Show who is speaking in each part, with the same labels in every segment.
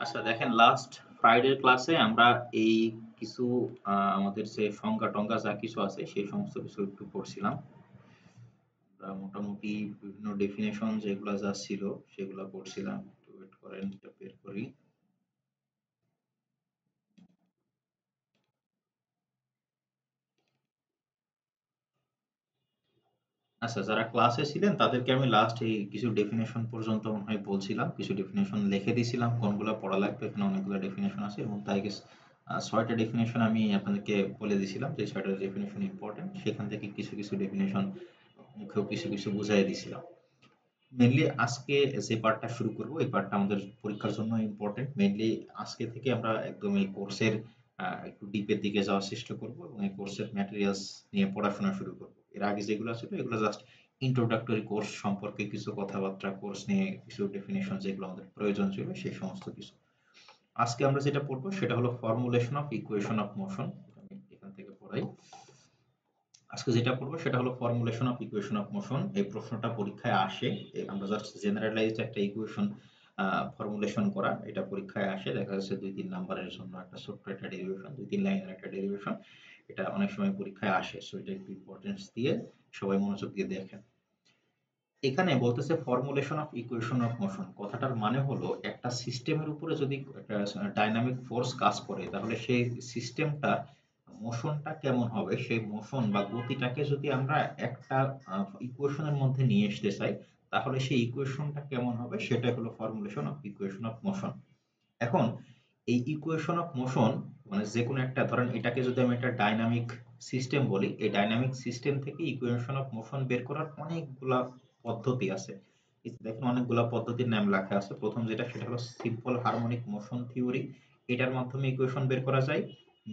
Speaker 1: আচ্ছা দেখেন, লাস্ট ফ্রাইডের ক্লাসে আমরা এই কিছু আমাদের যে সংজ্ঞা-টজ্ঞা যা কিছু আছে সেই সমস্ত কিছু একটু পড়ছিলাম। আমরা মোটামুটি বিভিন্ন ডেফিনেশন যেগুলা যা ছিল সেগুলা পড়ছিলাম। একটু ওয়েট করেন, এটা বের করি। আচ্ছা, যারা ক্লাসে ছিলেন তাদেরকে আমি লাস্ট এই কিছু ডেফিনেশন পর্যন্ত মনে হয় বলছিলাম, কিছু ডেফিনেশন লিখে দিয়েছিলাম কোনগুলো পড়া লাগবে। এখানে অনেকগুলো ডেফিনেশন আছে এবং তাই ছয়টা ডেফিনেশন আমি আপনাদেরকে বলে দিয়েছিলাম যে ছয়টা ডেফিনেশন ইম্পর্টেন্ট। সেখান থেকে কিছু কিছু ডেফিনেশন মুখেও কিছু কিছু বুঝাই দিয়েছিলাম। মেইনলি আজকে যে পার্টটা শুরু করব এই পার্টটা আমাদের পরীক্ষার জন্য ইম্পর্টেন্ট। মেইনলি আজকে থেকে আমরা একদম এই কোর্সের একটু ডিপের দিকে যাওয়ার চেষ্টা করব এবং এই কোর্সের ম্যাটেরিয়ালস নিয়ে পড়াশোনা শুরু করব। এর আগে যেগুলো ছিল এগুলো জাস্ট ইন্ট্রোডাক্টরি কোর্স সম্পর্কে কিছু কথাবার্তা, কোর্স নিয়ে কিছু ডেফিনেশন যেগুলো আমাদের প্রয়োজন ছিল সেই সমস্ত কিছু। আজকে আমরা যেটা পড়বো সেটা হলো formulation of equation of motion. আমি এখান থেকে পড়াই। আজকে যেটা পড়বো সেটা হলো formulation of equation of motion. এই প্রশ্নটা পরীক্ষায় আসে। আমরা জাস্ট জেনারেলাইজড একটা ইকুয়েশন ফর্মুলেশন করা, এটা পরীক্ষায় আসে। দেখা যাচ্ছে ২-৩ নাম্বারের জন্য একটা ছোট্ট একটা ডেরিভেশন, ২-৩ লাইনের একটা ডেরিভেশন। এটা অনেক সময় পরীক্ষায় আসে। সো এটা একটু ইম্পর্টেন্স দিয়ে সবাই মনোযোগ দিয়ে দেখেন। এখানে বলতেছে formulation of equation of motion. কথাটার মানে হলো একটা সিস্টেমের উপরে যদি একটা ডাইনামিক ফোর্স কাজ করে তাহলে সেই সিস্টেমটা মোশনটা কেমন হবে, সেই মোশন বা গতিটাকে যদি আমরা একটা ইকুয়েশনের মধ্যে নিয়ে আসতে চাই তাহলে সেই ইকুয়েশনটা কেমন হবে সেটাই হলো formulation of equation of motion. এখন এই ইকুয়েশন অফ মোশন মানে যে কোনো একটা, ধরেন এটাকে যদি আমি একটা ডাইনামিক সিস্টেম বলি, এই ডাইনামিক সিস্টেম থেকে ইকুয়েশন অফ মোশন বের করার অনেকগুলা পদ্ধতি আছে। এই যে দেখেন অনেকগুলা পদ্ধতির নাম লেখা আছে। প্রথম যেটা সেটা হলো সিম্পল হারমোনিক মোশন থিওরি। এটার মাধ্যমে ইকুয়েশন বের করা যায়।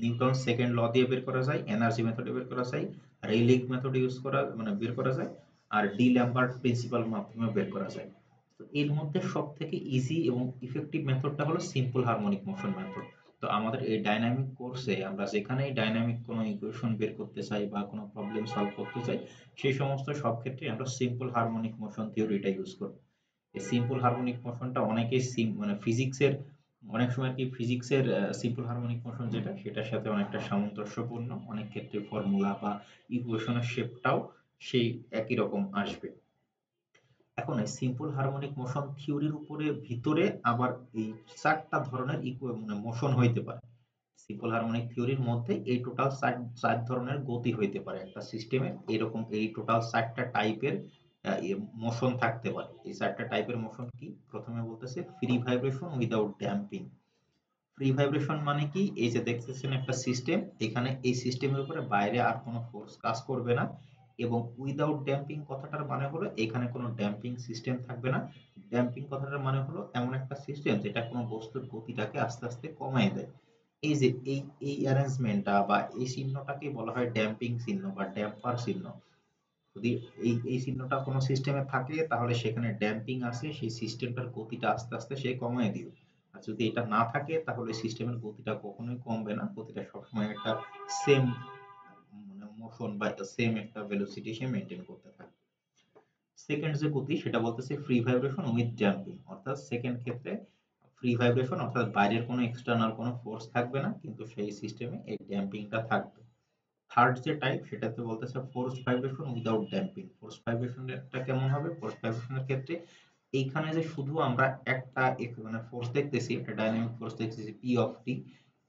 Speaker 1: নিউটন সেকেন্ড ল দিয়ে বের করা যায়, এনার্জি মেথডে বের করা যায়, রেইলিগ মেথড ইউজ করা মানে বের করা যায়, আর ডি ল্যাম্বার্ট প্রিন্সিপাল মাধ্যমে বের করা যায়। তো এর মধ্যে সব থেকে ইজি এবং ইফেক্টিভ মেথডটা হলো সিম্পল হারমোনিক মোশন মেথড। তো আমাদের এই ডাইনামিক কোর্সে আমরা যেখানেই ডাইনামিক কোনো ইকুয়েশন বের করতে চাই বা কোনো প্রবলেম সলভ করতে চাই সেই সমস্ত সব ক্ষেত্রে আমরা সিম্পল হারমোনিক মোশন থিওরিটা ইউজ করব। এই সিম্পল হারমোনিক মোশনটা অনেকেই মানে ফিজিক্সের অনেক সময় কি ফিজিক্সের সিম্পল হারমোনিক মোশন যেটা সেটার সাথে অনেকটা সামঞ্জস্যপূর্ণ। অনেক ক্ষেত্রে ফর্মুলা বা ইকুয়েশনের শেপটাও সেই একই রকম আসবে। এখন এই সিম্পল হারমোনিক মোশন থিওরির উপরে ভিতরে আবার এই ৪টা ধরনের মানে মোশন হইতে পারে। সিম্পল হারমোনিক থিওরির মধ্যে এই টোটাল ৪ ধরনের গতি হইতে পারে একটা সিস্টেমের। এরকম এই টোটাল ৪টা টাইপের মোশন থাকতে পারে। এই ৪টা টাইপের মোশন কি? প্রথমে বলতেছে free vibration without damping. Free vibration মানে কি? এই যে দেখতেছেন একটা সিস্টেম, এখানে এই সিস্টেমের উপরে বাইরে আর কোনো ফোর্স কাজ করবে না এবং উইদাউট ড্যাম্পিং কথাটার মানে হলো এখানে কোনো ড্যাম্পিং সিস্টেম থাকবে না। ড্যাম্পিং কথাটার মানে হলো এমন একটা সিস্টেম যেটা কোনো বস্তুর গতিটাকে আস্তে আস্তে কমায় দেয়। এই যে এই অ্যারেঞ্জমেন্টটা বা এই চিহ্নটাকে বলা হয় ড্যাম্পিং চিহ্ন বা ড্যাম্পার চিহ্ন। যদি এই চিহ্নটা কোনো সিস্টেমে থাকে তাহলে সেখানে ড্যাম্পিং আছে, সেই সিস্টেমটার গতিটা আস্তে আস্তে সে কমায় দিবে। আর যদি এটা না থাকে তাহলে সিস্টেমের গতিটা কখনোই কমবে না, গতিটা সবসময় একটা সেম মানে মোশন বা সেম একটা ভেলোসিটি সে মেনটেন করতে থাকবে। সেকেন্ড যে গতি সেটা বলতেছে ফ্রি ভাইব্রেশন উইথ ড্যাম্পিং, অর্থাৎ সেকেন্ড ক্ষেত্রে ফ্রি ভাইব্রেশন অর্থাৎ বাইরের কোনো এক্সটার্নাল কোনো ফোর্স থাকবে না কিন্তু সেই সিস্টেমে এই ড্যাম্পিংটা থাকবে। থার্ড যে টাইপ সেটাতে বলতেছে force vibration without damping. Force ভাইব্রেশনটা কেমন হবে? ফোর্স ভাইব্রেশনের ক্ষেত্রে এইখানে যে শুধু আমরা একটা মানে ফোর্স দেখতেছি, একটা ডাইনামিক ফোর্স দেখতেছি পি অফ টি,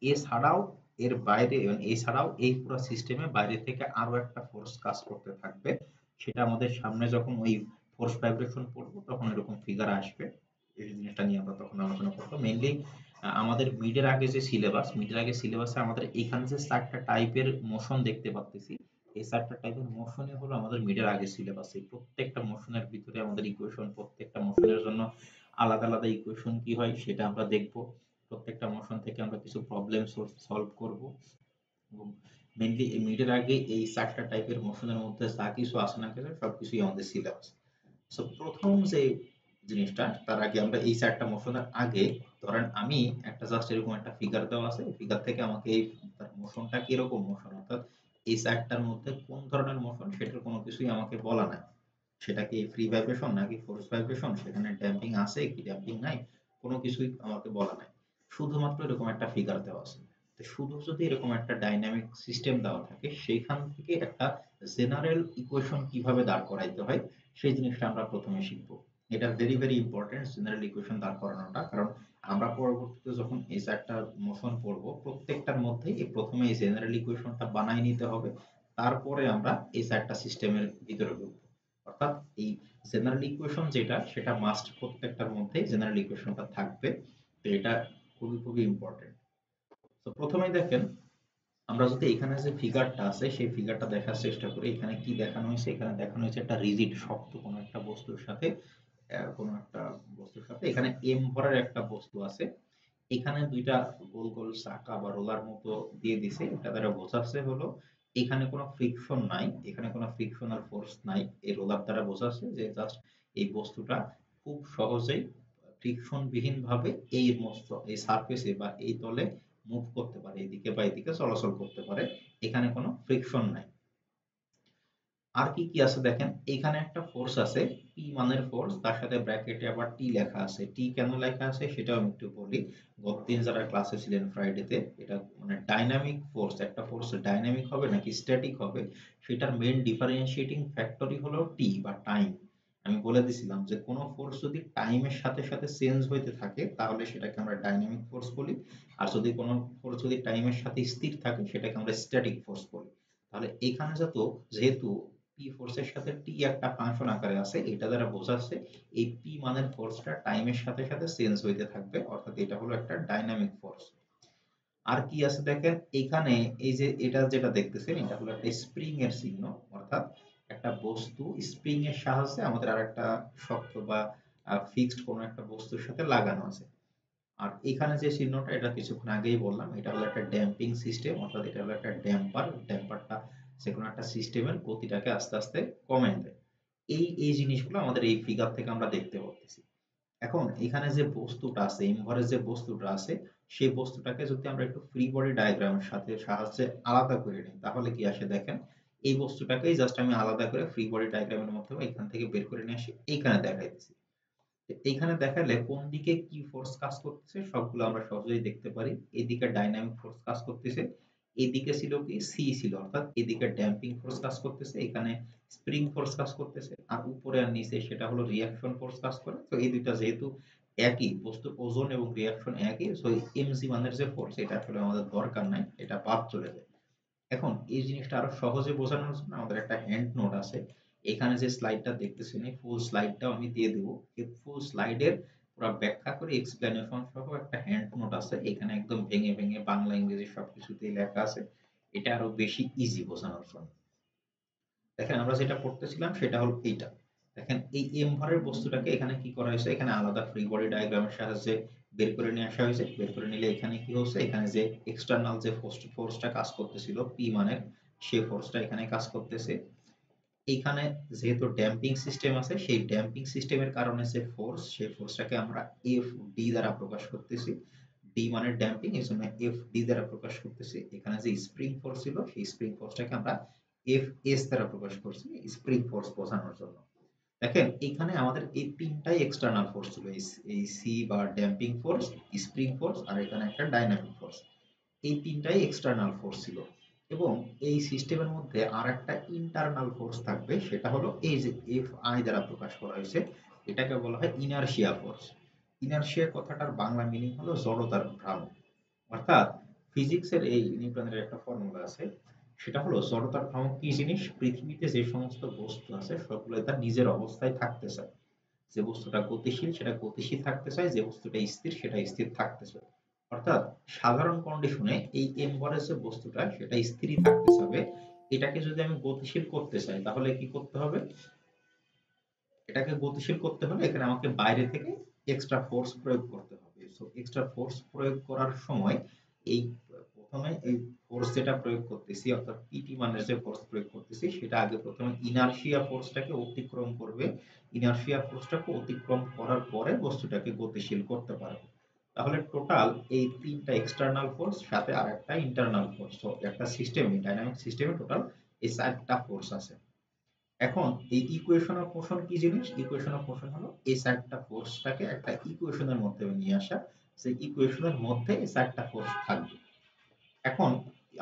Speaker 1: এছাড়াও এর বাইরে এছাড়াও এই পুরো সিস্টেমে বাইরে থেকে আরো একটা ফোর্স কাজ করতে থাকবে। সেটা আমাদের সামনে যখন ওই ফোর্স ভাইব্রেশন পড়বো তখন এরকম ফিগার আসবে। এই জিনিসটা নিয়ে আমরা তখন আলোচনা করবো। মেইনলি আমাদের মিডের আগে সিলেবাসে আমাদের এখানে যে ৪টা টাইপের মোশন দেখতে পাচ্তেছি এই ৪টা টাইপের মোশনই হলো আমাদের মিডের আগে সিলেবাসে। প্রত্যেকটা মোশনের ভিতরে আমাদের ইকুয়েশন, প্রত্যেকটা মোশনের জন্য আলাদা আলাদা ইকুয়েশন কি হয় সেটা আমরা দেখব। প্রত্যেকটা মোশন থেকে আমরা কিছু প্রবলেম সলভ করব এবং মেইনলি এই মিডের আগে এই ৪টা টাইপের মোশনের মধ্যে যা কিছু আসে না কেন সবকিছুই আমাদের সিলেবাস। সো প্রথম যে জিনিসটা তার আগে আমরা এই ৪টা মোশনের আগে ধরেন আমি একটা জাস্ট এরকম একটা ফিগার দেওয়া আছে, ফিগার থেকে আমাকে এই মোশনটা কিরকম মোশন অর্থাৎ এই ৪টার মধ্যে কোন ধরনের মোশন সেটার কোনো কিছুই আমাকে বলা নাই। সেটা কি ফ্রি ভাইব্রেশন নাকি ফোর্স ভাইব্রেশন, সেখানে ড্যাম্পিং আছে কি ড্যাম্পিং নাই, কোনো কিছুই আমাকে বলা নাই, শুধুমাত্র এরকম একটা ফিগার দেওয়া আছে। তো শুধু যদি এরকম একটা ডাইনামিক সিস্টেম দেওয়া থাকে, সেইখান থেকে একটা জেনারেল ইকুয়েশন কিভাবে দাঁড় করাইতে হয় সেই জিনিসটা আমরা প্রথমে শিখবো। এটা very very important, general equation দাঁড় করানোটা। কারণ আমরা পরবর্তীতে যখন এই চারটা মোশন পড়বো, প্রত্যেকটার মধ্যেই এই প্রথমে এই জেনারেল ইকুয়েশনটা বানাই নিতে হবে, তারপরে আমরা এই চারটা সিস্টেমের ভিতরে ঢুকবো। অর্থাৎ এই জেনারেল ইকুয়েশন যেটা, সেটা মাস্ট প্রত্যেকটার মধ্যে জেনারেল ইকুয়েশনটা থাকবে। তো এটা খুবই খুবই ইম্পর্টেন্ট। তো প্রথমেই দেখেন, আমরা যদি এখানে যে ফিগারটা আছে সেই ফিগারটা দেখার চেষ্টা করি। এখানে কি দেখানো হয়েছে? এখানে দেখানো হয়েছে একটা রিজিড শক্ত কোনো একটা বস্তুর সাথে, এখানে এম ভরের একটা বস্তু আছে। এখানে দুইটা গোল গোল চাকা বা রোলার মতো দিয়ে দিছে। এটা দ্বারা বোঝাচ্ছে হলো এখানে কোনো ফ্রিকশন নাই, এখানে কোনো ফ্রিকশনাল ফোর্স নাই। এই রোলার দ্বারা বোঝাচ্ছে যে জাস্ট এই বস্তুটা খুব সহজেই ফ্রিকশন বিহীন ভাবে এই সারফেসে বা এই তলে মুভ করতে পারে, এদিকে বা এদিকে চলাচল করতে পারে। এখানে কোনো ফ্রিকশন নাই। আর কি কি আছে দেখেন, এখানে একটা ফোর্স আছে, পি মানের ফোর্স, তার সাথে ব্র্যাকেটে আবার টি লেখা আছে। টি কেন লেখা আছে সেটাও আমি একটু বলি। গতদিন যারা ক্লাসে ছিলেন ফ্রাইডেতে, এটা মানে ডাইনামিক ফোর্স, একটা ফোর্স ডাইনামিক হবে নাকি স্ট্যাটিক হবে সেটার মেইন ডিফারেন্সিয়েটিং ফ্যাক্টরই হলো টি বা টাইম। আমি বলে দিছিলাম যে কোনো ফোর্স যদি টাইমের সাথে সাথে চেঞ্জ হইতে থাকে তাহলে সেটাকে আমরা ডাইনামিক ফোর্স বলি, আর যদি কোনো ফোর্স যদি টাইমের সাথে স্থির থাকে সেটাকে আমরা স্ট্যাটিক ফোর্স বলি। তাহলে এখানে যেহেতু পি ফোর্সের সাথে টি একটা ফাংশন আকারে আছে, এটা দ্বারা বোঝাচ্ছে এই পি মানের ফোর্সটা টাইমের সাথে সাথে চেঞ্জ হইতে থাকবে, অর্থাৎ এটা হলো একটা ডাইনামিক ফোর্স। আর কি আছে দেখেন, এখানে এই যে এটা যেটা দেখতেছেন এটা হলো একটা স্প্রিং এর চিহ্ন, অর্থাৎ একটা বস্তু স্প্রিং এর সাহায্যে আমাদের আর একটা শক্ত বা ফিক্সড কোনো একটা বস্তুর সাথে লাগানো আছে। আর এখানে যে চিহ্নটা, এটা কিছুক্ষণ আগেই বললাম, এটা হলো একটা ড্যাম্পিং সিস্টেম, অর্থাৎ এটা হলো একটা ড্যাম্পার। ড্যাম্পারটা যে কোনো একটা সিস্টেমের গতিটাকে আস্তে আস্তে কমায় দেয়। এই জিনিসগুলো আমাদের এই ফিগার থেকে আমরা দেখতে পাচ্ছি। এখন এখানে যে বস্তুটা আছে, এমভরের যে বস্তুটা আছে, সেই বস্তুটাকে যদি আমরা একটু ফ্রি বডি ডায়াগ্রামের সাহায্যে আলাদা করে নিই তাহলে কি আসে দেখেন, এই বস্তুটাকেই জাস্ট আমি আলাদা করে ফ্রি বডি ডায়াগ্রামের মাধ্যমে এখান থেকে বের করে নিয়ে আসি, এইখানে দেখাইতেছি। এইখানে দেখালে কোন দিকে কি ফোর্স কাজ করতেছে সবগুলো আমরা সহজেই দেখতে পারি। এদিকে ডাইনামিক ফোর্স কাজ করতেছে, এদিকে ছিল কি সি ছিল, অর্থাৎ এদিকে ড্যাম্পিং ফোর্স কাজ করতেছে, এখানে স্প্রিং ফোর্স কাজ করতেছে, আর উপরে আর নিচে সেটা হলো রিয়াকশন ফোর্স কাজ করে। তো এই দুইটা যেহেতু একই, বস্তুর ওজন এবং রিয়াকশন একই, সো এমজি মানের যে ফোর্স এটা আসলে আমাদের দরকার নাই, এটা বাদ চলে যায়। এখন এই জিনিসটা আরো সহজে বোঝানোর জন্য আমাদের একটা হ্যান্ড নোট আছে। এখানে যে স্লাইডটা দেখতেছেন এই ফুল স্লাইডটাও আমি দিয়ে দেবো। এই ফুল স্লাইডের পুরো ব্যাখ্যা করে এক্সপ্লেনেশন সহ একটা হ্যান্ড নোট আছে, এখানে একদম ভেঙে ভেঙে বাংলা ইংরেজি সবকিছুতেই লেখা আছে। এটা আরো বেশি ইজি বোঝানোর জন্য। দেখেন আমরা যেটা পড়তেছিলাম সেটা হলো এইটা। দেখেন এই এম ভরের বস্তুটাকে এখানে কি করা হয়েছে, এখানে আলাদা ফ্রি বডি ডায়াগ্রামের সাহায্যে বের করে নিয়ে আসা হয়েছে। বের করে নিলে এখানে কি হচ্ছে, এখানে যে এক্সটার্নাল যে ফোর্সটা কাজ করতেছিল পি মানের, সেই ফোর্সটা এখানে কাজ করতেছে। এইখানে যেহেতু ড্যাম্পিং সিস্টেম আছে, সেই ড্যাম্পিং সিস্টেমের কারণে যে ফোর্স, সেই ফোর্সটাকে আমরা এফ ডি দ্বারা প্রকাশ করতেছি। ডি মানে ড্যাম্পিং, এই জন্য এফ ডি দ্বারা প্রকাশ করতেছি। এখানে যে স্প্রিং ফোর্স ছিল সেই স্প্রিং ফোর্সটাকে আমরা এফ এস দ্বারা প্রকাশ করছি স্প্রিং ফোর্স বোঝানোর জন্য। দেখেন এখানে আমাদের এই তিনটাই এক্সটার্নাল ফোর্স ছিল, এই সি বা ড্যাম্পিং ফোর্স, স্প্রিং ফোর্স, আর এখানে একটা ডাইনামিক ফোর্স। এই তিনটাই এক্সটার্নাল ফোর্স ছিল। এবং এই সিস্টেমের মধ্যে আর একটা ইন্টারনাল ফোর্স থাকবে, সেটা হলো এই যে এফ আই দ্বারা প্রকাশ করা হয়েছে, এটাকে বলা হয় ইনারশিয়া ফোর্স। ইনারশিয়া কথাটার বাংলা মিনিং হলো জড়তার ভ্রামক। অর্থাৎ ফিজিক্সের এই নিউটনের একটা ফর্মুলা আছে, সেটা হলো জড়তার ভ্রামক কি জিনিস, পৃথিবীতে যে সমস্ত বস্তু আছে সবগুলো তার নিজের অবস্থায় থাকতে চায়। যে বস্তুটা গতিশীল সেটা গতিশীল থাকতে চায়, যে বস্তুটা স্থির সেটা স্থির থাকতে চায়। অর্থাৎ সাধারণ কন্ডিশনে এই এমভরের যে বস্তুটা সেটা স্থিরই থাকতে চাবে। এটাকে যদি আমি গতিশীল করতে চাই তাহলে কি করতে হবে, এটাকে গতিশীল করতে হলে এখানে আমাকে বাইরে থেকে এক্সট্রা ফোর্স প্রয়োগ করতে হবে। সো এক্সট্রা ফোর্স প্রয়োগ করার সময় এই প্রথমে এই ফোর্স যেটা প্রয়োগ করতেছি, অর্থাৎ পিটি মানের যে ফোর্স প্রয়োগ করতেছি সেটা আগে প্রথমে ইনারশিয়া ফোর্সটাকে অতিক্রম করবে। ইনারশিয়া ফোর্সটাকে অতিক্রম করার পরে বস্তুটাকে গতিশীল করতে পারবে। তাহলে টোটাল এই তিনটা এক্সটার্নাল ফোর্স সাথে আর একটা ইন্টারনাল ফোর্স, তো একটা সিস্টেমে, ডাইনামিক সিস্টেমে টোটাল এই চারটা ফোর্স আছে। এখন এই ইকুয়েশন অফ মোশন কি জিনিস? ইকুয়েশন অফ মোশন হলো এই চারটা ফোর্সটাকে একটা ইকুয়েশনের মধ্যে নিয়ে আসা, সেই ইকুয়েশনের মধ্যে এই চারটা ফোর্স থাকবে। এখন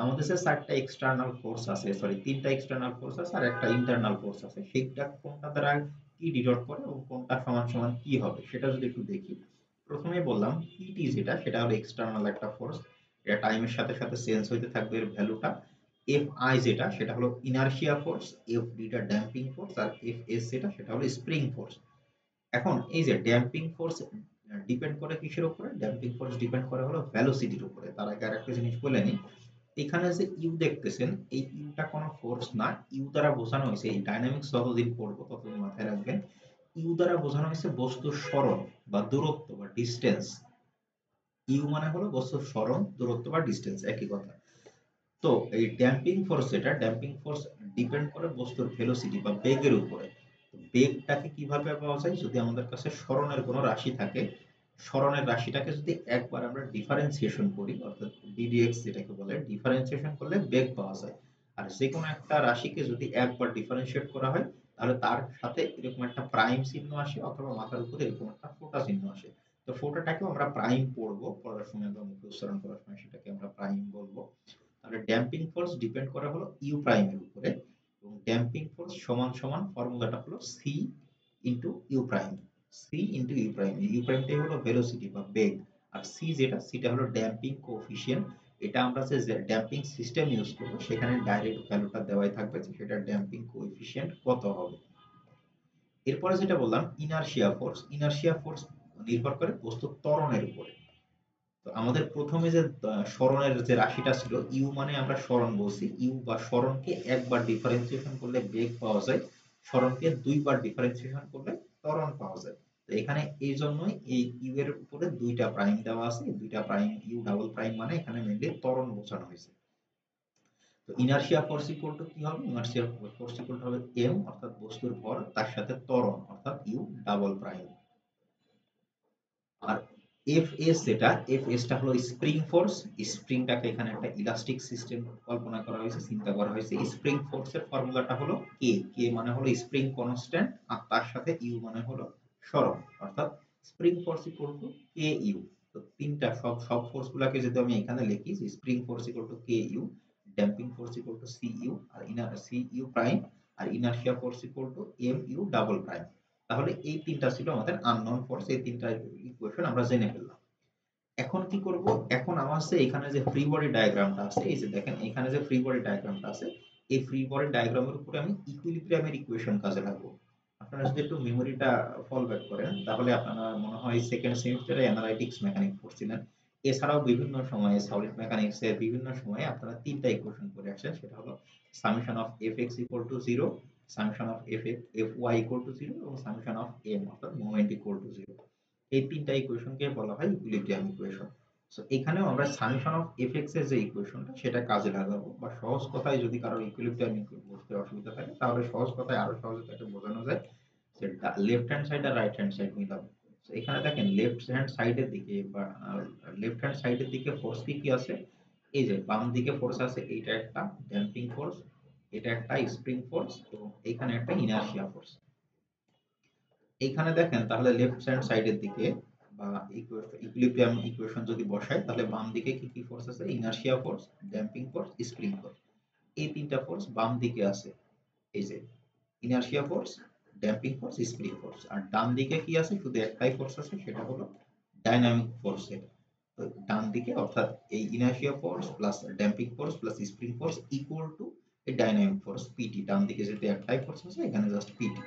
Speaker 1: আমাদের যে চারটা এক্সটার্নাল ফোর্স আছে, সরি তিনটা এক্সটার্নাল ফোর্স আছে আর একটা ইন্টারনাল ফোর্স আছে, সেইটা কোনটা দ্বারা কি ডিনোট করে এবং কোনটা সমান সমান কি হবে সেটা যদি একটু দেখি। প্রথমে বললাম পিটি যেটা, সেটা হলো এক্সটার্নাল একটা ফোর্স, এটা টাইমের সাথে সাথে চেঞ্জ হইতে থাকবে এর ভ্যালুটা। এফ আই যেটা, সেটা হলো ইনারশিয়া ফোর্স, এফ ডিটা ড্যাম্পিং ফোর্স, আর এফ এস যেটা, সেটা হলো স্প্রিং ফোর্স। এখন এই যে ড্যাম্পিং ফোর্স ডিপেন্ড করে কিসের উপরে? ড্যাম্পিং ফোর্স ডিপেন্ড করে হলো ভেলোসিটির উপরে। তার আগে আরেকটা জিনিস বলে নিই, এখানে যে ইউ দেখতেছেন, এই ইউটা কোনো ফোর্স না। ইউ দ্বারা বোঝানো হয়েছে, এই ডাইনামিক্স যতদিন পড়বো ততদিন মাথায় রাখবেন, ইউ দ্বারা বোঝানো হয়েছে বস্তুর সরণ বা দূরত্ব বা ডিস্টেন্স। ইউ মানে হলো বস্তুর সরণ, দূরত্ব বা ডিস্টেন্স, একই কথা। তো এই ড্যাম্পিং ফোর্স যেটা, ড্যাম্পিং ফোর্স ডিপেন্ড করে বস্তুর ভেলোসিটি বা বেগের উপরে। তো বেগটাকে কিভাবে পাওয়া যায়? যদি আমাদের কাছে সরণের কোনো রাশি থাকে, সরণের রাশিটাকে যদি একবার আমরা ডিফারেন্সিয়েশন করি, অর্থাৎ ডিডিএক্স যেটাকে বলে, ডিফারেন্সিয়েশন করলে বেগ পাওয়া যায়। আর যে কোনো একটা রাশিকে যদি একবার ডিফারেন্সিয়েট করা হয়, তাহলে তার সাথে এরকম একটা প্রাইম চিহ্ন আসে, অথবা মাথার উপরে এরকম একটা ফোঁটা চিহ্ন আসে। তো ফোঁটাটাকেও আমরা প্রাইম পড়বো পড়ার সময় বা মুখে উচ্চারণ করার সময় সেটাকে আমরা প্রাইম বলবো। তাহলে ড্যাম্পিং ফোর্স ডিপেন্ড করে হলো ইউ প্রাইমের উপরে, এবং ড্যাম্পিং ফোর্স সমান সমান ফর্মুলাটা হলো C into U prime. C into U prime, U প্রাইমটাই হলো ভেলোসিটি বা বেগ, আর সি যেটা, সিটা হলো ড্যাম্পিং কোএফিসিয়েন্ট। এটা আমরা যে ড্যাম্পিং সিস্টেম ইউজ করবো সেখানে ডাইরেক্ট ভ্যালুটা দেওয়াই থাকবে যে সেটা ড্যাম্পিং কোএফিসিয়েন্ট কত হবে। এরপরে যেটা বললাম ইনারশিয়া ফোর্স, ইনারশিয়া ফোর্স নির্ভর করে বস্তুর ত্বরণের উপরে। তো আমাদের প্রথমে যে সরণের যে রাশিটা ছিল, ইউ মানে আমরা সরণ বলছি, ইউ বা সরণকে একবার ডিফারেন্সিয়েশন করলে বেগ পাওয়া যায়, সরণকে দুইবার ডিফারেন্সিয়েশন করলে ত্বরণ পাওয়া যায়। তো এখানে এই জন্যই এই ইউ এর উপরে দুইটা প্রাইম দেওয়া আছে, দুইটা প্রাইম, ইউ ডাবল প্রাইম মানে এখানে মেইনলি ত্বরণ বোঝানো হয়েছে। তো ইনারশিয়া ফোর্স ইকুয়াল টু কি হবে? ইনারশিয়া ফোর্স ইকুয়াল টু হবে এম, অর্থাৎ বস্তুর ভর, তার সাথে ত্বরণ অর্থাৎ you double prime. R F S যেটা, এফ এসটা হলো স্প্রিং ফোর্স, স্প্রিংটাকে এখানে একটা ইলাস্টিক সিস্টেম কল্পনা করা হয়েছে, চিন্তা করা হয়েছে। স্প্রিং ফোর্সের ফর্মুলাটা হলো কে, কে মানে হলো স্প্রিং কনস্ট্যান্ট, আর তার সাথে ইউ মানে হলো সরণ, অর্থাৎ spring force equal to K U. তো তিনটা সব সব ফোর্স গুলাকে যদি আমি এখানে লিখি, spring force equal to K U, damping force equal to C U আর ইনার সি ইউ প্রাইম, আর inertia force equal to M U double prime. তাহলে এই তিনটা ছিল আমাদের আননোন ফোর্স, এই তিনটা ইকুয়েশন আমরা জেনে ফেললাম। এখন কি করব? এখন আমার যে এখানে যে ফ্রি বডি ডায়াগ্রামটা আছে, এই যে দেখেন এখানে যে ফ্রি বডি ডায়াগ্রামটা আছে, এই ফ্রি বডি ডায়াগ্রামের উপরে আমি ইকুইলিব্রিয়ামের ইকুয়েশন কাজে লাগাবো। আপনারা যদি একটু মেমোরিটা ফল ব্যাক করেন, তাহলে আপনারা মনে হয় সেকেন্ড সেমিস্টারে অ্যানালাইটিক্স মেকানিক্স পড়ছিলেন। এছাড়াও বিভিন্ন সময়ে সলিড মেকানিক্সের বিভিন্ন সময়ে আপনারা তিনটা ইকুয়েশন করে আসছেন, সেটা হলো summation of F X equal to zero, summation of F F Y equal to zero, এবং সামেশন অফ এম অর্থাৎ মোমেন্ট ইকুয়াল টু জিরো। এই তিনটা ইকুয়েশনকে বলা হয় ইকুইলিব্রিয়াম ইকুয়েশন। সো এখানেও আমরা সামেশন অফ এফএক্স এর যে ইকুয়েশনটা সেটা কাজে লাগাবো, বা সহজ কথায় যদি কারো ইকুইলিব্রিয়াম বুঝতে অসুবিধা থাকে তাহলে সহজ কথায় আরো সহজে তাকে বোঝানো যায় যে লেফট হ্যান্ড সাইড আর রাইট হ্যান্ড সাইড মিলাবো। So এখানে দেখেন লেফট হ্যান্ড সাইডের দিকে বা লেফট হ্যান্ড সাইডের দিকে ফোর্স কি কি আছে? এই যে বাম দিকে ফোর্স আছে, এইটা একটা ড্যাম্পিং ফোর্স, এটা একটা স্প্রিং ফোর্স, এবং এখানে একটা ইনারশিয়া ফোর্স। এইখানে দেখেন তাহলে লেফট হ্যান্ড সাইডের দিকে বা ইকুইলিব্রিয়াম ইকুয়েশন যদি বসাই, তাহলে বাম দিকে কি কি ফোর্স আছে? Inertia force, damping force, spring force. এই তিনটা ফোর্স বাম দিকে আছে, এই যে inertia force, damping force, spring force. আর ডান দিকে কি আছে? শুধু একটাই ফোর্স আছে, সেটা হলো ডাইনামিক ফোর্স। তো ডান দিকে অর্থাৎ এই inertia force plus damping force plus spring force equal two এই ডাইনামিক ফোর্স পিটি। ডান দিকে যেহেতু একটাই ফোর্স আছে, এখানে জাস্ট পিটি।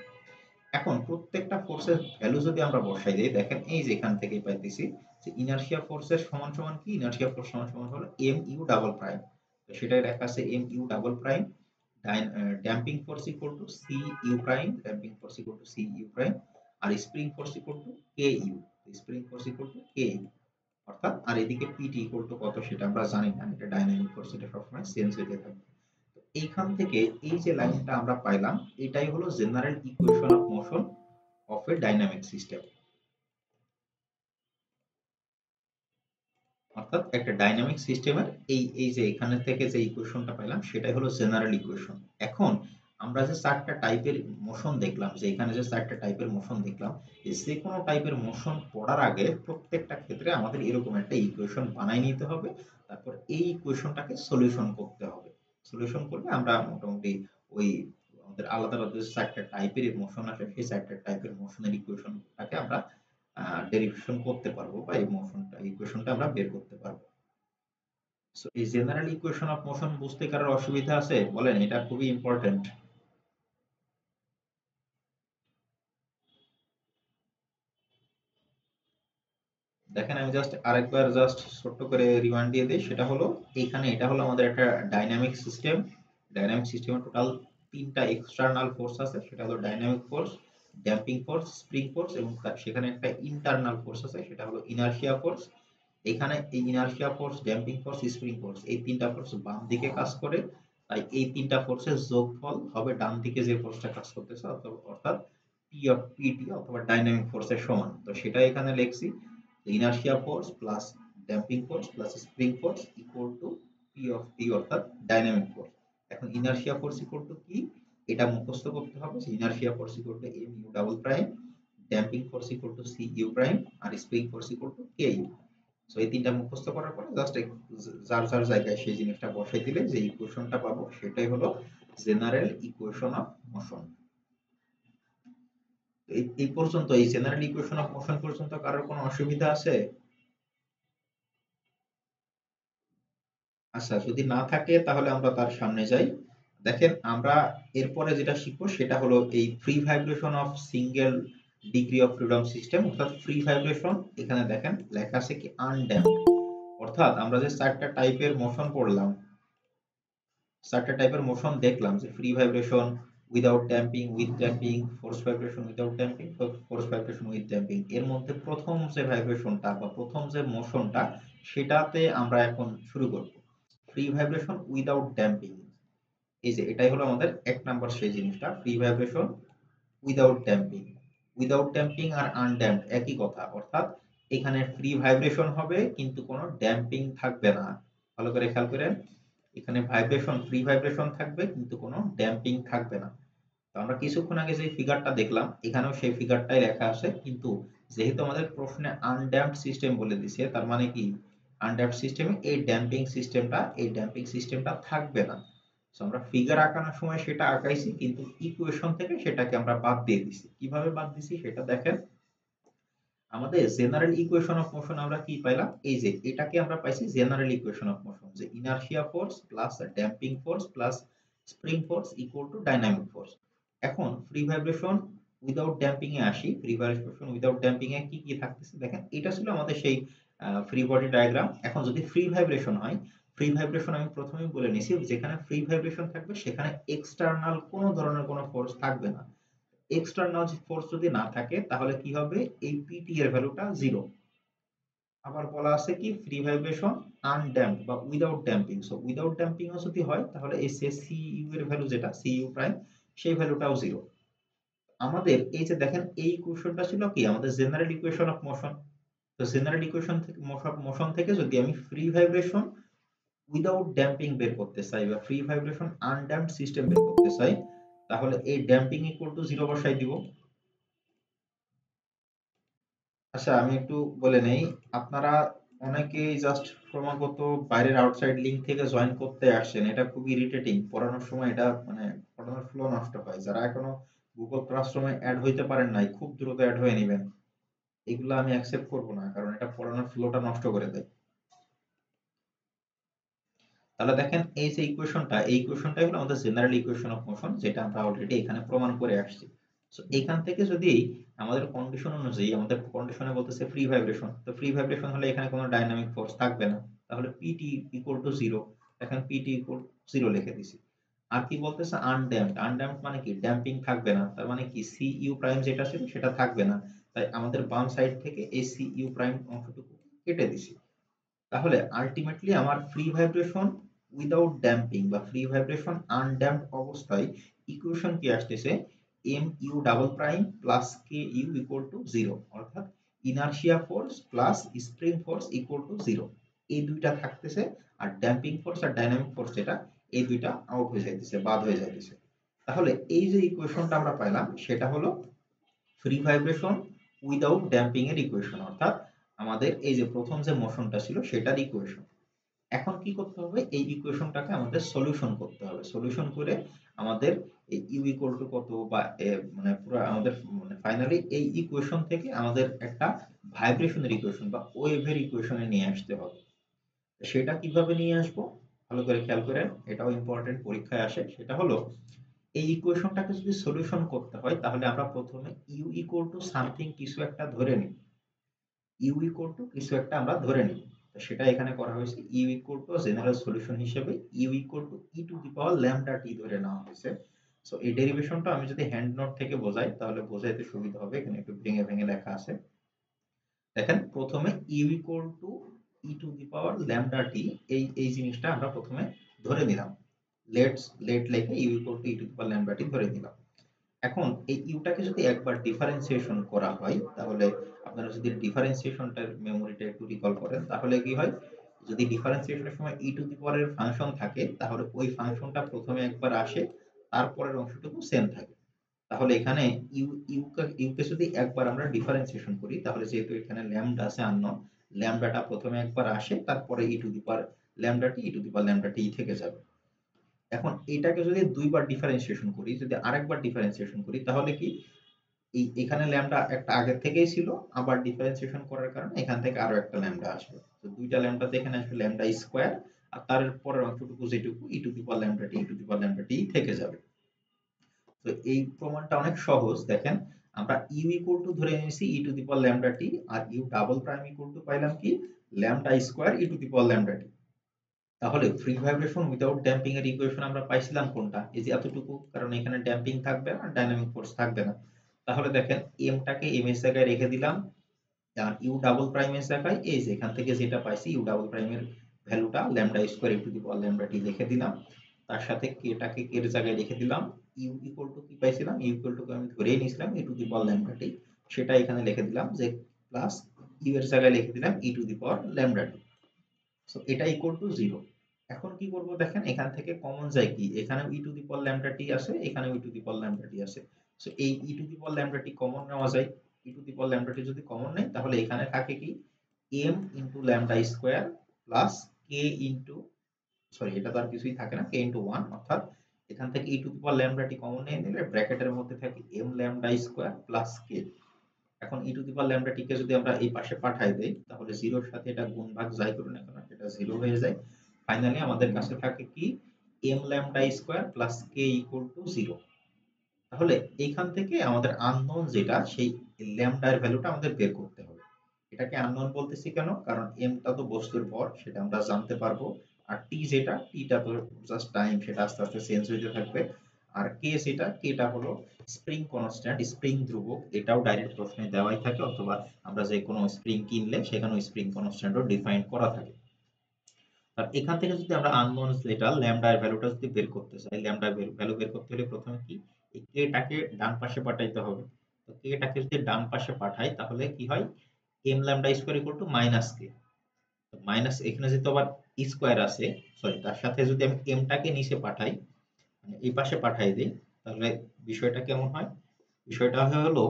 Speaker 1: এখন প্রত্যেকটা ফোর্সের ভ্যালু যদি আমরা বসাই দেই, দেখেন এই যে এখান থেকেই পাইতেছি যে ইনারশিয়া ফোর্সের সমান সমান কি? ইনারশিয়া ফোর্স সমান সমান হলো এম ইউ ডাবল প্রাইম। তো সেটাই লেখা আছে M U double prime. Damping force equal to C U prime, damping force equal to C U prime. আর spring force equal to K U, spring force equal to K U. অর্থাৎ আর এদিকে PT equal to কত সেটা আমরা জানি না, এটা ডাইনামিক ফোর্স, এটা সবসময় চেঞ্জ হতে থাকবে। এইখান থেকে এই যে লাইনটা আমরা পাইলাম, এটাই হলো general equation of motion of A dynamic system. অর্থাৎ একটা ডাইনামিক সিস্টেমের এই এই যে এখানে থেকে যে ইকুয়েশনটা পাইলাম সেটাই হলো জেনারেল ইকুয়েশন। এখন আমরা যে চারটা টাইপের মোশন দেখলাম, যে এখানে যে চারটা টাইপের মোশন দেখলাম, যে কোনো টাইপের মোশন পড়ার আগে প্রত্যেকটা ক্ষেত্রে আমাদের এরকম একটা ইকুয়েশন বানাই নিতে হবে। তারপর এই ইকুয়েশনটাকে সলিউশন করতে হবে। সলিউশন করলে আমরা মোটামুটি ওই আমাদের আলাদা আলাদা যে চারটা টাইপের মোশন আছে, সেই চারটা টাইপের মোশনের ইকুয়েশনটাকে আমরা ডেরিভেশন করতে পারবো, বা এই মোশনটা ইকুয়েশনটা আমরা বের করতে পারবো। সো এই জেনারেল ইকুয়েশন অফ মোশন বুঝতে কারোর অসুবিধা আছে বলেন, এটা খুবই ইম্পর্টেন্ট। দেখেন আমি জাস্ট আরেকবার জাস্ট ছোট্ট করে রিমাইন্ড দিয়ে দিই, সেটা হলো এইখানে এটা হলো আমাদের একটা ডাইনামিক সিস্টেম। ডাইনামিক সিস্টেমের টোটাল তিনটা এক্সটার্নাল ফোর্স আছে, সেটা হলো dynamic force, damping force, spring force, এবং সেখানে একটা ইন্টারনাল ফোর্স আছে, সেটা হলো ইনারশিয়া ফোর্স। এখানে এই inertia force, damping force, spring force, এই তিনটা ফোর্স বাম দিকে কাজ করে। তাই এই তিনটা ফোর্সের যোগফল হবে ডান দিকে যে ফোর্সটা কাজ করতেছে, অর্থাৎ পি অফ পিটি অথবা ডাইনামিক ফোর্সের সমান। তো সেটা এখানে লিখছি, inertia force plus damping force plus spring force equal to P of T অর্থাৎ ডাইনামিক ফোর্স। এখন ইনারশিয়া ফোর্স ইকুয়াল টু কি, এটা মুখস্থ করতে হবে যে inertia force equal to M U double prime, damping force equal to C U prime, আর spring force equal to K U. So এই তিনটা মুখস্থ করার পরে জাস্ট যার যার জায়গায় সেই জিনিসটা বসাই দিলে যে ইকুয়েশনটা পাবো সেটাই হলো জেনারেল ইকুয়েশন অফ মোশন। এই পর্যন্ত, এই জেনারেল ইকুয়েশন অফ মোশন পর্যন্ত কারোর কোনো অসুবিধা আছে? আচ্ছা, যদি না থাকে তাহলে আমরা তার সামনে যাই। দেখেন আমরা এরপরে যেটা শিখবো সেটা হলো এই free vibration of single degree of freedom system, অর্থাৎ ফ্রি ভাইব্রেশন। এখানে দেখেন লেখা আছে কি আনড্যাম্পড, অর্থাৎ আমরা যে চারটা টাইপের মোশন পড়লাম, চারটা টাইপের মোশন দেখলাম, যে free vibration, without damping, with damping, force vibration without damping, force vibration with damping. এর মধ্যে প্রথম যে ভাইব্রেশনটা বা প্রথম যে মোশনটা, সেটাতে আমরা এখন শুরু করব, ফ্রি ভাইব্রেশন উইদাউট ড্যাম্পিং। এই যে এটাই হলো আমাদের এক নাম্বার সেই জিনিসটা, free vibration without damping. Without damping আর আনড্যাম্পড একই কথা, অর্থাৎ এখানে ফ্রি ভাইব্রেশন হবে কিন্তু কোনো ড্যাম্পিং থাকবে না। ভালো করে খেয়াল করেন, এখানে ভাইব্রেশন, ফ্রি ভাইব্রেশন থাকবে কিন্তু কোনো ড্যাম্পিং থাকবে না। তো আমরা কিছুক্ষণ আগে যে ফিগারটা দেখলাম, এখানেও সেই ফিগারটাই লেখা আছে, কিন্তু যেহেতু আমাদের প্রশ্নে আনড্যাম্পড সিস্টেম বলে দিছে, তার মানে কি আনড্যাম্পড সিস্টেমে এই ড্যাম্পিং সিস্টেমটা থাকবে না। সো আমরা ফিগার আঁকানোর সময় সেটা আঁকাইছি, কিন্তু ইকুয়েশন থেকে সেটাকে আমরা বাদ দিয়ে দিছি। কিভাবে বাদ দিছি সেটা দেখেন, আমাদের জেনারেল ইকুয়েশন অফ মোশন আমরা কি পাইলাম, এই যে এটাকে আমরা পাইছি জেনারেল ইকুয়েশন অফ মোশন, যে inertia force plus damping force plus spring force equal two dynamic force. এখন ফ্রি ভাইব্রেশন উইদাউট ড্যাম্পিং এ আসি, ফ্রি ভাইব্রেশন উইদাউট ড্যাম্পিং এ কি কি থাকতেছে দেখেন, এটা ছিল আমাদের সেই ফ্রি বডি ডায়াগ্রাম। এখন যদি ফ্রি ভাইব্রেশন হয়, ফ্রি ভাইব্রেশন আমি প্রথমেই বলে নিছি, যেখানে ফ্রি ভাইব্রেশন থাকবে সেখানে এক্সটার্নাল কোনো ধরনের কোনো ফোর্স থাকবে না। এক্সটার্নাল ফোর্স যদি না থাকে তাহলে কি হবে, এই পিটি এর ভ্যালুটা জিরো। আবার বলা আছে কি ফ্রি ভাইব্রেশন আনড্যাম্পড বা without damping. So without damping ও যদি হয় তাহলে এই সি ইউ এর ভ্যালু যেটা সি ইউ প্রাইম, সেই ভ্যালুটাও জিরো। আমাদের এই যে দেখেন এই ইকুয়েশনটা ছিল কি আমাদের জেনারেল ইকুয়েশন অফ মোশন। তো জেনারেল ইকুয়েশন থেকে মোশন থেকে যদি আমি ফ্রি ভাইব্রেশন উইদাউট ড্যাম্পিং বের করতে চাই বা ফ্রি ভাইব্রেশন আনড্যাম্পড সিস্টেম বের করতে চাই, তাহলে এই ড্যাম্পিং ইকুয়াল টু জিরো বসাই দিব। আচ্ছা, আমি একটু বলে নেই, আপনারা অনেকেই জাস্ট ক্রমাগত বাইরের আউটসাইড লিংক থেকে জয়েন করতে আসছেন, এটা খুব ইরিটেটিং। পড়ানোর সময় এটা মানে পড়ানোর ফ্লো নষ্ট হয়। যারা এখনো গুগল ক্লাসরুমে অ্যাড হইতে পারেন নাই, খুব দ্রুত অ্যাড হয়ে নেবেন। এগুলো আমি অ্যাকসেপ্ট করব না, কারণ এটা পড়ানোর ফ্লোটা নষ্ট করে দেয়। তাহলে দেখেন এই যে ইকুয়েশনটা, এই ইকুয়েশনটাই হলো আমাদের জেনারেল ইকুয়েশন অফ মোশন, যেটা আমরা অলরেডি এখানে প্রমাণ করে আসছি। সো এখান থেকে যদি আমাদের কন্ডিশন অনুযায়ী, আমাদের কন্ডিশনে বলতেছে ফ্রি ভাইব্রেশন, তো ফ্রি ভাইব্রেশন হলে এখানে কোনো ডাইনামিক ফোর্স থাকবে না, তাহলে পিটি ইকুয়াল টু জিরো। এখন পিটি ইকুয়াল জিরো লিখে দিছি। আর কি বলতেছে আনড্যাম্পড, আনড্যাম্পড মানে কি ড্যাম্পিং থাকবে না, তার মানে কি সি ইউ প্রাইম যেটা ছিল সেটা থাকবে না। তাই আমাদের বাম সাইড থেকে এই সি ইউ প্রাইম অংশটুকু কেটে দিছি। তাহলে আলটিমেটলি আমার ফ্রি ভাইব্রেশন উইদাউট ড্যাম্পিং বা ফ্রি ভাইব্রেশন আনড্যাম্পড অবস্থায় ইকুয়েশন কি আসতেছে, M U double prime plus K U equal to zero, অর্থাৎ inertia force plus spring force equal to zero. এই দুইটা থাকতেছে, আর ড্যাম্পিং ফোর্স আর ডাইনামিক ফোর্স যেটা, এই দুইটা আউট হয়ে যাইতেছে, বাদ হয়ে যাইতেছে। তাহলে এই যে ইকুয়েশনটা আমরা পাইলাম সেটা হলো ফ্রি ভাইব্রেশন উইদাউট ড্যাম্পিং এর ইকুয়েশন, অর্থাৎ আমাদের এই যে প্রথম যে মোশনটা ছিল সেটার ইকুয়েশন। এখন কি করতে হবে, এই ইকুয়েশনটাকে আমাদের সলিউশন করতে হবে। সলিউশন করে আমাদের এই ইউ ইকুয়াল টু কত বা মানে পুরো আমাদের মানে ফাইনালি এই ইকুয়েশন থেকে আমাদের একটা ভাইব্রেশনের ইকুয়েশন বা ওয়েভের ইকুয়েশনে নিয়ে আসতে হবে। সেটা কিভাবে নিয়ে আসবো ভালো করে খেয়াল করেন, এটাও ইম্পর্টেন্ট, পরীক্ষায় আসে। সেটা হলো এই ইকুয়েশনটাকে যদি সলিউশন করতে হয় তাহলে আমরা প্রথমে ইউ ইকুয়াল টু সামথিং কিছু একটা ধরে নিই। ইউ ইকুয়াল টু কিছু একটা আমরা ধরে নিই। তো সেটা এখানে করা হয়েছে, U equal to general solution হিসেবে U equal to E to the power lambda T ধরে নেওয়া হয়েছে। সো এই ডেরিভেশনটা আমি যদি হ্যান্ড নোট থেকে বোঝাই তাহলে বোঝাইতে সুবিধা হবে। এখানে একটু ভেঙে ভেঙে লেখা আছে। দেখেন প্রথমে U equal to E to the power lambda T, এই জিনিসটা আমরা প্রথমে ধরে নিলাম। লেট লেখে U equal to E to the power lambda T ধরে নিলাম। এখন এই ইউটাকে যদি একবার ডিফারেন্সিয়েশন করা হয় তাহলে আপনারা যদি ডিফারেন্সিয়েশনটার মেমোরিটা একটু রিকল করেন তাহলে কি হয়, যদি ডিফারেন্সিয়েশনের সময় ই টু দি পাওয়ারের ফাংশন থাকে তাহলে ওই ফাংশনটা প্রথমে একবার আসে, তারপরের অংশটুকু সেম থাকে। তাহলে এখানে ইউকে যদি একবার আমরা ডিফারেন্সিয়েশন করি তাহলে যেহেতু এখানে ল্যামডা আছে আননোন, ল্যামডাটা প্রথমে একবার আসে, তারপরে E to the power lambda T E to the power lambda T থেকে যাবে। এখন এটাকে যদি দুইবার ডিফারেন্সিয়েশন করি, যদি আরেকবার ডিফারেন্সিয়েশন করি তাহলে কি, এখানে ল্যামডা একটা আগের থেকেই ছিল, আবার ডিফারেন্সিয়েশন করার কারণে এখান থেকে আরো একটা ল্যামডা আসবে। তো দুইটা ল্যামডাতে এখানে আসবে ল্যামডা স্কয়ার, আর তার পরের অংশটুকু যেটুকু E to the power lambda T E to the power lambda T থেকে যাবে। তো এই প্রমাণটা অনেক সহজ। দেখেন আমরা ইউ ইকুয়াল টু ধরে নিয়েছি E to the power lambda T, আর U double prime equal to পাইলাম কি lambda square E to the power lambda T. তাহলে ফ্রি ভাইব্রেশন উইদাউট ড্যাম্পিং এর ইকুয়েশন আমরা পাইছিলাম কোনটা, এই যে এতটুকু, কারণ এখানে ড্যাম্পিং থাকবে না, ডাইনামিক ফোর্স থাকবে না। তাহলে দেখেন এমটাকে এম এর জায়গায় রেখে দিলাম, আর ইউ ডাবল প্রাইম এর জায়গায় এই যে এখান থেকে যেটা পাইছি ইউ ডাবল প্রাইমের ভ্যালুটা lambda square E to the power lambda T লিখে দিলাম। তার সাথে কেটাকে কে এর জায়গায় রেখে দিলাম। ইউ ইকুয়াল টু কি পাইছিলাম, ইউ ইকুয়াল টু আমি ধরেই নিয়েছিলাম ই টু দি পাওয়ার ল্যামডা টি, সেটা এখানে লিখে দিলাম যে প্লাস ইউ এর জায়গায় লিখে দিলাম E to the power lambda T. So এটা ইকুয়াল টু 0। এখন কি করব, দেখেন এখান থেকে কমন যায় কি, এখানেও ই টু দি পাওয়ার ল্যামডা টি আছে, এখানেও ই টু দি পাওয়ার ল্যামডা টি আছে। সো এই E to the power lambda T common নেওয়া যায়। ই টু দি পাওয়ার ল্যামডা টি যদি কমন নেই তাহলে এখানে থাকে কি m into lambda square plus K into, sorry এটা তো আর কিছুই থাকে না, কে ইনটু 1, অর্থাৎ এখান থেকে E to the power lambda T common নিয়ে নিলে ব্র্যাকেটের মধ্যে থাকে m lambda square plus K. এখন E to the power lambda টি কে যদি আমরা এই পাশে পাঠাই দেই তাহলে 0 এর সাথে এটা গুণ ভাগ যাই করুন না কেন এটা 0 হয়ে যায়। ফাইনালি আমাদের কাছে থাকে কি m lambda square plus K equal to 0। তাহলে এইখান থেকে আমাদের আননোন যেটা সেই ল্যামডা এর ভ্যালুটা আমাদের বের করতে হবে। এটাকে আননোন বলতেছি কেন, কারণ এমটা তো বস্তুর ভর, সেটা আমরা জানতে পারবো, আর টি যেটা টিটা তো জাস্ট টাইম, সেটা আস্তে আস্তে চেঞ্জ হইতে থাকবে। আর কে যেটা কেটা হলো স্প্রিং কনস্ট্যান্ট, স্প্রিং ধ্রুবক, এটাও ডাইরেক্ট প্রশ্নে দেওয়াই থাকে, অথবা আমরা যে কোনো স্প্রিং কিনলে সেখানে স্প্রিং কনস্ট্যান্টও ডিফাইন করা থাকে। আর এখান থেকে যদি আমরা আননোন যেটা ল্যামডা এর ভ্যালুটা যদি বের করতে চাই, ল্যামডা ভ্যালু বের করতে হলে প্রথমে কি এই কেটাকে ডান পাশে পাঠাইতে হবে। তো কেটাকে যদি ডান পাশে পাঠাই তাহলে কি হয়, M lambda square equal to minus K, minus এখানে যেহেতু আবার স্কয়ার আছে, সরি তার সাথে যদি আমি এমটাকে নিচে পাঠাই, মানে এই পাশে পাঠাই দিই, তাহলে বিষয়টা কেমন হয়, বিষয়টা হলো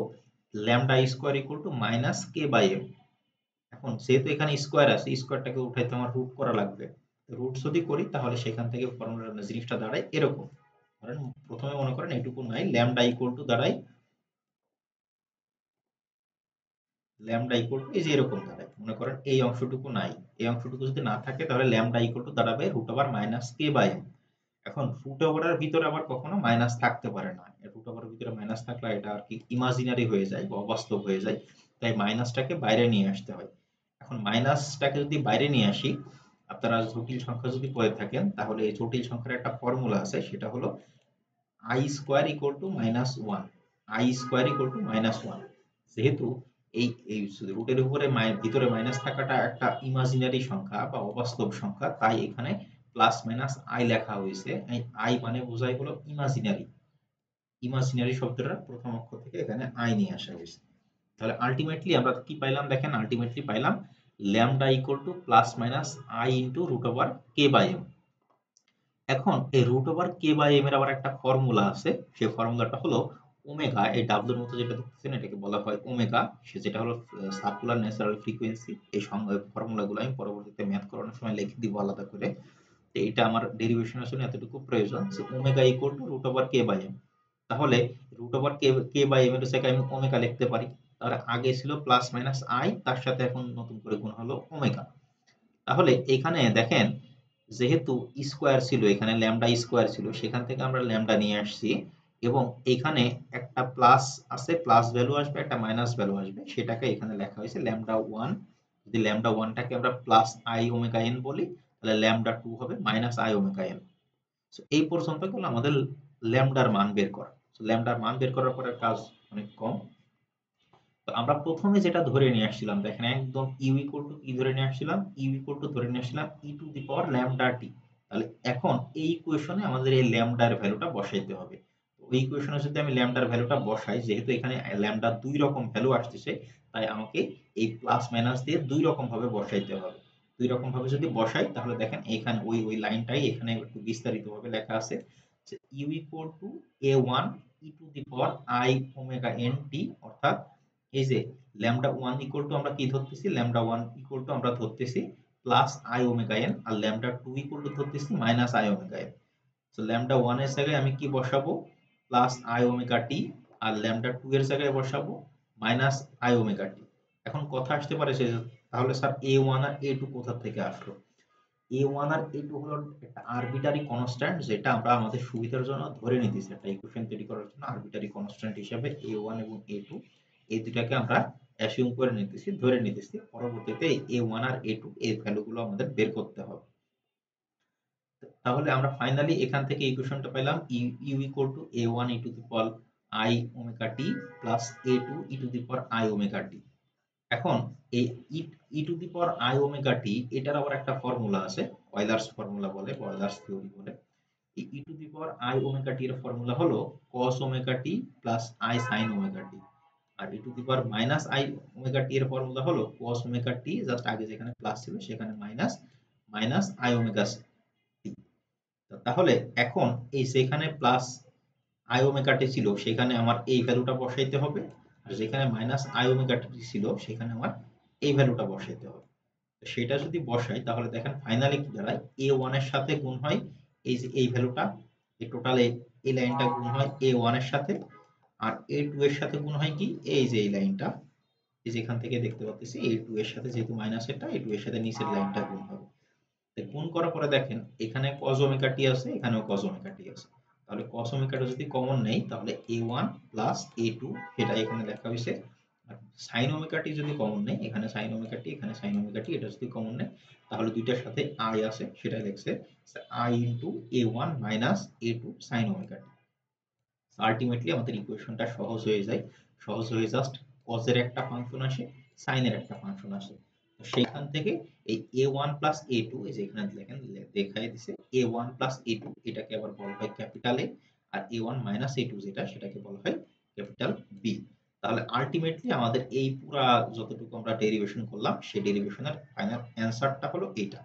Speaker 1: lambda square equal to minus K by M. এখন যেহেতু এখানে স্কয়ার আছে, স্কয়ারটাকে উঠাইতে আমার রুট করা লাগবে। রুট যদি করি তাহলে সেখান থেকে ফর্মুলা জিনিসটা দাঁড়ায় এরকম, ধরেন প্রথমে মনে করেন এইটুকু নাই, ল্যামডা ইকুয়াল টু দাঁড়ায় ল্যামডা ইকুয়াল টু এই যে এরকম দাঁড়ায়, মনে করেন এই অংশটুকু নাই, এই অংশটুকু যদি না থাকে তাহলে ল্যামডা ইকুয়াল টু দাঁড়াবে root over minus K by M. এখন রুট ওভারের ভিতরে আবার কখনো মাইনাস থাকতে পারে না, রুট ওভারের ভিতরে মাইনাস থাকলে এটা আর কি ইমাজিনারি হয়ে যায় বা অবাস্তব হয়ে যায়, তাই মাইনাসটাকে বাইরে নিয়ে আসতে হয়। এখন মাইনাসটাকে যদি বাইরে নিয়ে আসি, আপনারা জটিল সংখ্যা যদি পড়ে থাকেন তাহলে এই জটিল সংখ্যার একটা ফর্মুলা আছে, সেটা হলো I square equal to minus one, I square equal to minus one. যেহেতু এই রুটের উপরে ভিতরে মাইনাস থাকাটা একটা ইমাজিনারি সংখ্যা বা অবাস্তব সংখ্যা, তাই এখানে প্লাস মাইনাস আই লেখা হয়েছে। আই মানে বোঝায় হলো ইমাজিনারি, ইমাজিনারি শব্দটা প্রথম অক্ষর থেকে এখানে আই নিয়ে আসা হয়েছে। তাহলে আলটিমেটলি আমরা কি পাইলাম, দেখেন আলটিমেটলি পাইলাম lambda equal to plus minus I into root over K by M. এখন এই root over K by M এর আবার একটা ফর্মুলা আছে, সেই ফর্মুলাটা হলো ওমেগা, এই ডাব্লুর মতো যেটা দেখতেছেন এটাকে বলা হয় ওমেগা, সে যেটা হলো সার্কুলার ন্যাচারাল ফ্রিকোয়েন্সি। এই ফর্মুলাগুলো আমি পরবর্তীতে ম্যাথ করানোর সময় লিখে দিব আলাদা করে। তো এটা আমার ডেরিভেশনের জন্য এতটুকু প্রয়োজন যে omega equal to root over K by M. তাহলে root over K K by M এর জায়গায় আমি ওমেগা লিখতে পারি। তাহলে আগে ছিল প্লাস মাইনাস আই, তার সাথে এখন নতুন করে গুণ হলো ওমেগা। তাহলে এখানে দেখেন, যেহেতু স্কোয়ার ছিল, এখানে ল্যামডা স্কোয়ার ছিল, সেখান থেকে আমরা ল্যামডা নিয়ে আসছি এবং এখানে একটা প্লাস আছে, প্লাস ভ্যালু আসবে, একটা মাইনাস ভ্যালু আসবে, সেটাকে এখানে লেখা হয়েছে ল্যামডা ওয়ান। যদি ল্যামডা ওয়ানটাকে আমরা প্লাস আই ওমেগা এন বলি, তাহলে ল্যামডা টু হবে মাইনাস আই ওমেগা এন। এই পর্যন্ত গেল আমাদের ল্যামডার মান বের করা। ল্যামডার মান বের করার পরে কাজ অনেক কম। তো আমরা প্রথমে যেটা ধরে নিয়ে আসছিলাম, দেখেন একদম ইউ ইকুয়াল টু কি ধরে নিয়ে আসছিলাম, ইউ ইকুয়াল টু ধরে নিয়ে আসছিলাম ই to the power lambda T. তাহলে এখন এই ইকুয়েশনে আমাদের এই ল্যামডার ভ্যালুটা বসাইতে হবে। তো এই ইকুয়েশনে যদি আমি ল্যামডার ভ্যালুটা বসাই, যেহেতু এখানে ল্যামডা দুই রকম ভ্যালু আসতেছে, তাই আমাকে এই প্লাস মাইনাস দিয়ে দুই রকম ভাবে বসাইতে হবে। দুই রকম ভাবে যদি বসাই, তাহলে দেখেন এখানে ওই ওই লাইনটাই এখানে একটু বিস্তারিত ভাবে লেখা আছে যে U equal to A one E to the power I omega N T, অর্থাৎ এই যে ল্যামডা ওয়ান ইকুয়াল টু আমরা কি ধরতেছি, ল্যামডা ওয়ান ইকুয়াল টু আমরা ধরতেছি প্লাস আই ওমেগা এন, আর ল্যামডা টু ইকুয়াল টু ধরতেছি মাইনাস আই ওমেগা এন। তো ল্যামডা ওয়ান এর জায়গায় আমি কি বসাবো, প্লাস আই ওমেগা টি, আর ল্যামডা টু এর জায়গায় বসাবো মাইনাস আই ওমেগা টি। এখন কথা আসতে পারে যে তাহলে স্যার এ ওয়ান আর এ টু কোথা থেকে আসলো। এ ওয়ান আর এ টু হলো একটা আরবিটারি কনস্ট্যান্ট, যেটা আমরা আমাদের সুবিধার জন্য ধরে নিতেছি একটা ইকুয়েশন তৈরি করার জন্য আরবিটারি কনস্ট্যান্ট হিসেবে এ ওয়ান এবং এ টু, এই দুটাকে আমরা অ্যাসিউম করে নিতেছি, ধরে নিতেছি। পরবর্তীতে এ ওয়ান আর এ টু এর ভ্যালুগুলো আমাদের বের করতে হবে। তাহলে আমরা ফাইনালি এখান থেকে ইকুয়েশনটা পেলাম U equal to A one E to the power I omega T plus A two E to the power I omega T. এখন এই E to the power I omega T, এটার আবার একটা ফর্মুলা আছে, অয়লার্স ফর্মুলা বলে, অয়লার্স theory বলে। এই E to the power I omega T এর ফর্মুলা হলো cos omega T plus I sin omega T. আর E to the power minus I omega T এর ফর্মুলা হলো cos ওমেগা টি, জাস্ট আগে যেখানে প্লাস ছিল সেখানে মাইনাস, মাইনাস আই ওমেগা টি। তাহলে এখন এই যেখানে প্লাস আই ওমেগা টি ছিল সেখানে আমার এই ভ্যালুটা বসাইতে হবে, আর যেখানে মাইনাস আই ওমেগা টি ছিল সেখানে আমার এই ভ্যালুটা বসাইতে হবে। তো সেটা যদি বসাই, তাহলে দেখেন ফাইনালি কি দাঁড়ায়, এ ওয়ান এর সাথে গুণ হয় এই যে এই ভ্যালুটা, এই টোটাল এই লাইনটা গুণ হয় এ ওয়ান এর সাথে, আর এ টু এর সাথে গুণ হয় কি এই যে এই লাইনটা, এই যে এখান থেকে দেখতে পাচ্ছি এ টু এর সাথে, যেহেতু মাইনাস এটা, এ টু এর সাথে নিচের লাইনটা গুণ হবে। গুণ করার পরে দেখেন এখানে cos ওমেগা টি আছে, এখানেও cos ওমেগা টি আছে। তাহলে cos ওমেগা টি যদি কমন নেই, তাহলে a1 প্লাস a2, সেটা এখানে লেখা হয়েছে। আর sin ওমেগা টি যদি কমন নেই, এখানে sin ওমেগা টি, এখানে sin ওমেগা টি, এটা যদি কমন নেই, তাহলে দুইটার সাথে i আছে, সেটা লিখছে i into a1 minus a2 sin omega T. Ultimately আমাদের ইকুয়েশনটা সহজ হয়ে যায়, সহজ হয়ে জাস্ট cos এর একটা ফাংশন আসে, sin এর একটা ফাংশন আসে। তো সেইখান থেকে এই a1 প্লাস a2, এই যে এখানে দেখেন দেখাই দিছে a1 প্লাস a2, এটাকে আবার বলা হয় capital A, R a1 minus a2 যেটা, সেটাকে বলা হয় ক্যাপিটাল B। তাহলে আলটিমেটলি আমাদের এই পুরা যতটুকু আমরা ডেরিভেশন করলাম, সেই ডেরিভেশনের ফাইনাল অ্যান্সারটা হলো এইটা,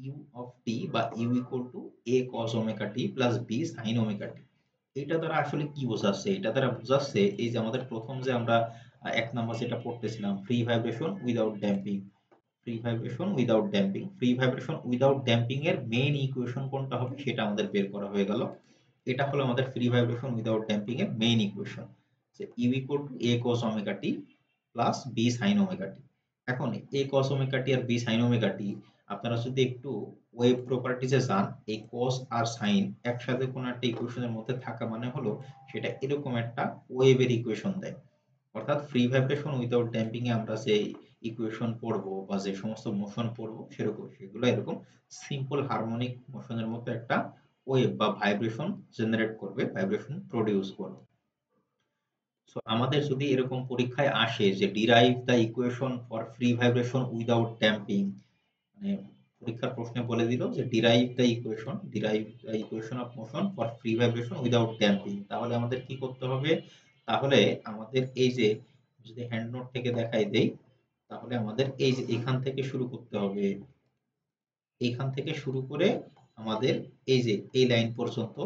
Speaker 1: ইউ অফ টি বা U equal to a cos omega T plus b sin omega T. এটা দ্বারা আসলে কি বোঝাচ্ছে, এটা দ্বারা বোঝাচ্ছে এই যে আমাদের প্রথম যে আমরা এক নাম্বার যেটা পড়তেছিলাম, free vibration without damping, free vibration without damping, free vibration without damping এর মেইন ইকুয়েশন কোনটা হবে সেটা আমাদের বের করা হয়ে গেল। এটা হলো আমাদের ফ্রি ভাইব্রেশন উইদাউট ড্যাম্পিং এর মেইন ইকুয়েশন, যে U equal to a cos omega T plus b sin omega T. এখন a cos ওমেগা টি আর b sin ওমেগা টি, আপনারা যদি একটু ওয়েভ প্রপার্টিজে যান, এই cos আর sin একসাথে কোনো একটা ইকুয়েশনের মধ্যে থাকা মানে হলো সেটা এরকম একটা ওয়েভের ইকুয়েশন দেয়। অর্থাৎ ফ্রি ভাইব্রেশন উইদাউট ড্যাম্পিং এ আমরা যে ইকুয়েশন পড়বো বা যে সমস্ত মোশন পড়বো, সেরকম সেগুলো এরকম সিম্পল হারমোনিক মোশনের মতো একটা ওয়েভ বা ভাইব্রেশন জেনারেট করবে, ভাইব্রেশন প্রডিউস করবে। সো আমাদের যদি এরকম পরীক্ষায় আসে যে derive the equation for free vibration without damping, মানে পরীক্ষার প্রশ্নে বলে দিল যে derive the equation of motion for free vibration without damping, তাহলে আমাদের কি করতে হবে, তাহলে আমাদের এই যে যদি হ্যান্ড নোট থেকে দেখাই দেই, তাহলে আমাদের এই যে এখান থেকে শুরু করতে হবে, এখান থেকে শুরু করে আমাদের এই যে এই লাইন পর্যন্ত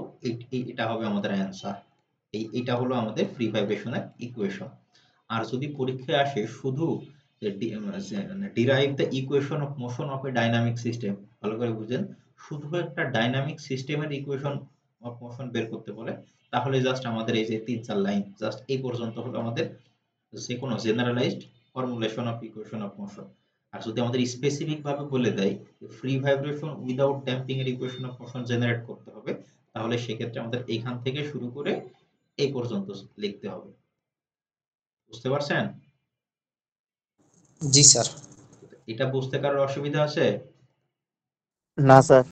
Speaker 1: এটা হবে আমাদের অ্যান্সার। এটা হলো আমাদের ফ্রি ভাইব্রেশনের ইকুয়েশন। আর যদি পরীক্ষায় আসে শুধু derive the equation of motion of A dynamic system, ভালো করে বুঝেন, শুধু একটা ডাইনামিক সিস্টেমের ইকুয়েশন অফ মোশন বের করতে বলে, তাহলে জাস্ট আমাদের এই যে ৩-৪ লাইন জাস্ট এই পর্যন্ত হলো আমাদের যে কোনো generalized formulation of equation of motion. আর যদি আমাদের স্পেসিফিক ভাবে বলে দেয় ফ্রি ভাইব্রেশন উইদাউট ড্যাম্পিং এর ইকুয়েশন অফ মোশন জেনারেট করতে হবে, তাহলে সেক্ষেত্রে আমাদের এইখান থেকে শুরু করে এই পর্যন্ত লিখতে হবে। বুঝতে পারছেন?
Speaker 2: জি স্যার।
Speaker 1: এটা বুঝতে কারোর অসুবিধা আছে?
Speaker 3: না স্যার।